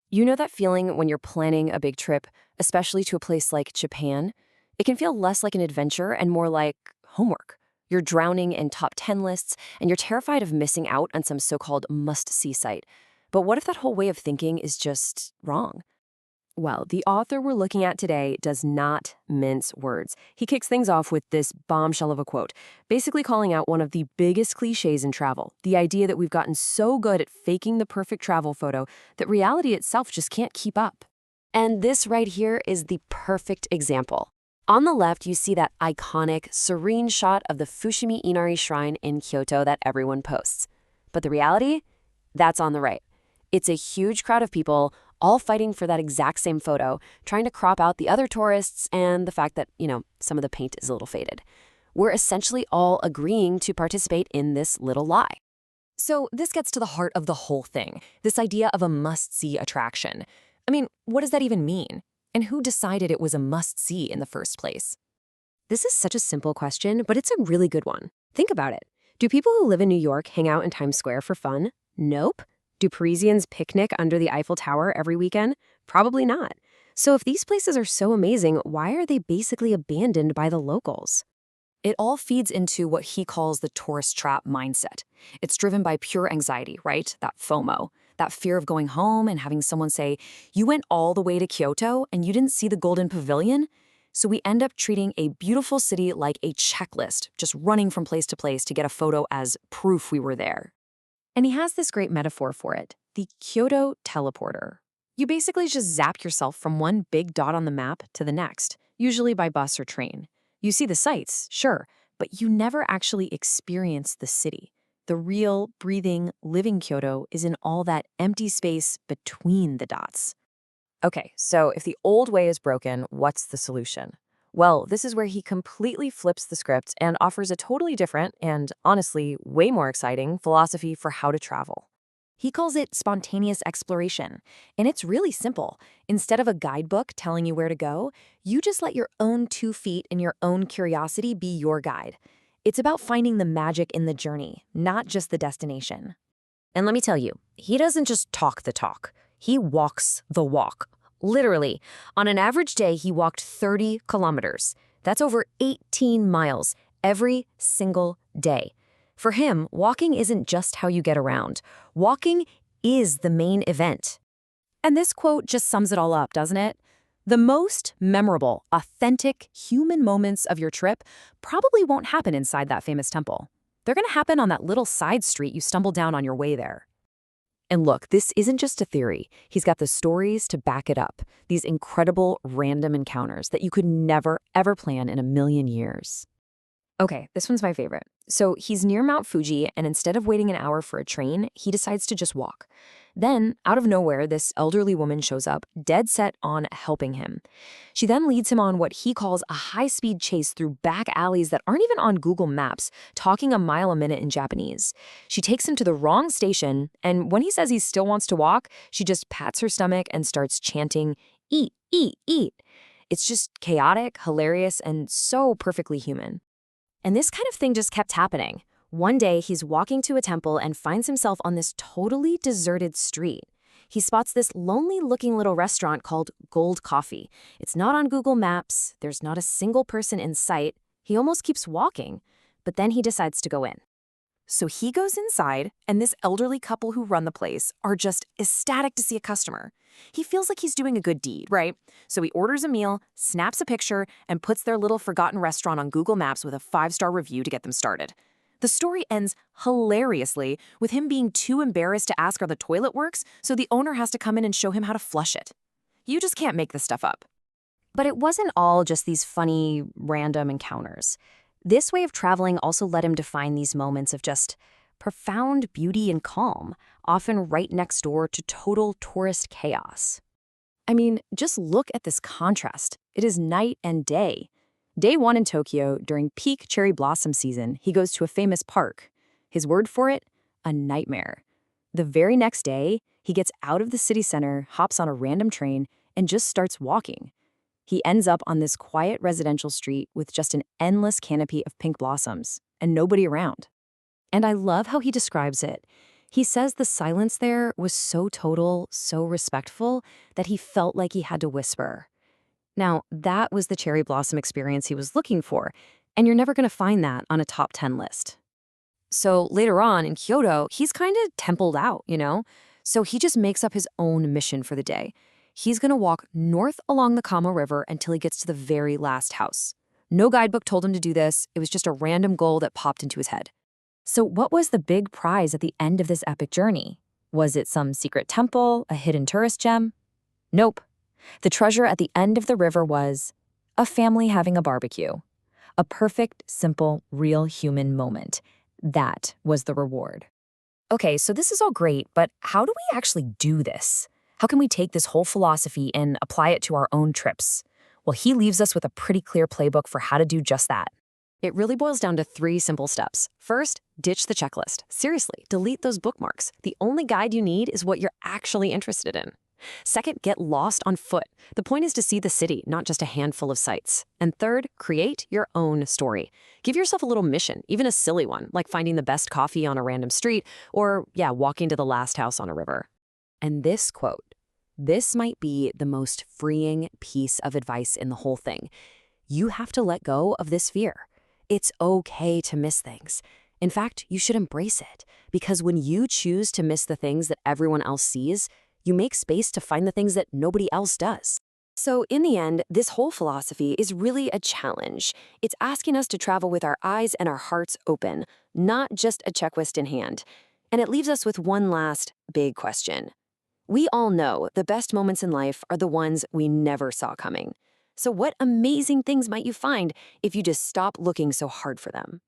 You know that feeling when you're planning a big trip, especially to a place like Japan? It can feel less like an adventure and more like homework. You're drowning in top 10 lists, and you're terrified of missing out on some so-called must-see site. But what if that whole way of thinking is just wrong? Well, the author we're looking at today does not mince words. He kicks things off with this bombshell of a quote, basically calling out one of the biggest cliches in travel, the idea that we've gotten so good at faking the perfect travel photo that reality itself just can't keep up. And this right here is the perfect example. On the left, you see that iconic, serene shot of the Fushimi Inari shrine in Kyoto that everyone posts. But the reality? That's on the right. It's a huge crowd of people all fighting for that exact same photo, trying to crop out the other tourists and the fact that, some of the paint is a little faded. We're essentially all agreeing to participate in this little lie. So this gets to the heart of the whole thing, this idea of a must-see attraction. I mean, what does that even mean? And who decided it was a must-see in the first place? This is such a simple question, but it's a really good one. Think about it. Do people who live in New York hang out in Times Square for fun? Nope. Do Parisians picnic under the Eiffel Tower every weekend? Probably not. So if these places are so amazing, why are they basically abandoned by the locals? It all feeds into what he calls the tourist trap mindset. It's driven by pure anxiety, right? That FOMO, that fear of going home and having someone say, "You went all the way to Kyoto and you didn't see the Golden Pavilion?" So we end up treating a beautiful city like a checklist, just running from place to place to get a photo as proof we were there. And he has this great metaphor for it, the Kyoto teleporter. You basically just zap yourself from one big dot on the map to the next, usually by bus or train. You see the sights, sure, but you never actually experience the city. The real, breathing, living Kyoto is in all that empty space between the dots. Okay, so if the old way is broken, what's the solution? Well, this is where he completely flips the script and offers a totally different and, honestly, way more exciting philosophy for how to travel. He calls it spontaneous exploration, and it's really simple. Instead of a guidebook telling you where to go, you just let your own 2 feet and your own curiosity be your guide. It's about finding the magic in the journey, not just the destination. And let me tell you, he doesn't just talk the talk. He walks the walk. Literally, on an average day, he walked 30 kilometers. That's over 18 miles every single day. For him, walking isn't just how you get around. Walking is the main event. And this quote just sums it all up, doesn't it? The most memorable, authentic human moments of your trip probably won't happen inside that famous temple. They're going to happen on that little side street you stumbled down on your way there. And look, this isn't just a theory. He's got the stories to back it up, these incredible random encounters that you could never, ever plan in a million years. Okay, this one's my favorite. So he's near Mount Fuji, and instead of waiting an hour for a train, he decides to just walk. Then, out of nowhere, this elderly woman shows up, dead set on helping him. She then leads him on what he calls a high-speed chase through back alleys that aren't even on Google Maps, talking a mile a minute in Japanese. She takes him to the wrong station, and when he says he still wants to walk, she just pats her stomach and starts chanting, "Eat, eat, eat." It's just chaotic, hilarious, and so perfectly human. And this kind of thing just kept happening. One day, he's walking to a temple and finds himself on this totally deserted street. He spots this lonely-looking little restaurant called Gold Coffee. It's not on Google Maps. There's not a single person in sight. He almost keeps walking, but then he decides to go in. So he goes inside, and this elderly couple who run the place are just ecstatic to see a customer. He feels like he's doing a good deed, right? So he orders a meal, snaps a picture, and puts their little forgotten restaurant on Google Maps with a 5-star review to get them started. The story ends hilariously with him being too embarrassed to ask how the toilet works, so the owner has to come in and show him how to flush it. You just can't make this stuff up. But it wasn't all just these funny, random encounters. This way of traveling also let him define these moments of just profound beauty and calm, often right next door to total tourist chaos. I mean, just look at this contrast. It is night and day. Day 1 in Tokyo, during peak cherry blossom season, he goes to a famous park. His word for it? A nightmare. The very next day, he gets out of the city center, hops on a random train, and just starts walking. He ends up on this quiet residential street with just an endless canopy of pink blossoms and nobody around. And I love how he describes it. He says the silence there was so total, so respectful, that he felt like he had to whisper. Now, that was the cherry blossom experience he was looking for, and you're never going to find that on a top 10 list. So later on in Kyoto, he's kind of templed out. So he just makes up his own mission for the day. He's going to walk north along the Kamo River until he gets to the very last house. No guidebook told him to do this. It was just a random goal that popped into his head. So what was the big prize at the end of this epic journey? Was it some secret temple, a hidden tourist gem? Nope. The treasure at the end of the river was a family having a barbecue. A perfect, simple, real human moment. That was the reward. Okay, so this is all great, but how do we actually do this? How can we take this whole philosophy and apply it to our own trips? Well, he leaves us with a pretty clear playbook for how to do just that. It really boils down to 3 simple steps. First, ditch the checklist. Seriously, delete those bookmarks. The only guide you need is what you're actually interested in. Second, get lost on foot. The point is to see the city, not just a handful of sights. And third, create your own story. Give yourself a little mission, even a silly one, like finding the best coffee on a random street or, walking to the last house on a river. And this quote, this might be the most freeing piece of advice in the whole thing. You have to let go of this fear. It's okay to miss things. In fact, you should embrace it, because when you choose to miss the things that everyone else sees, you make space to find the things that nobody else does. So in the end, this whole philosophy is really a challenge. It's asking us to travel with our eyes and our hearts open, not just a checklist in hand. And it leaves us with one last big question. We all know the best moments in life are the ones we never saw coming. So what amazing things might you find if you just stop looking so hard for them?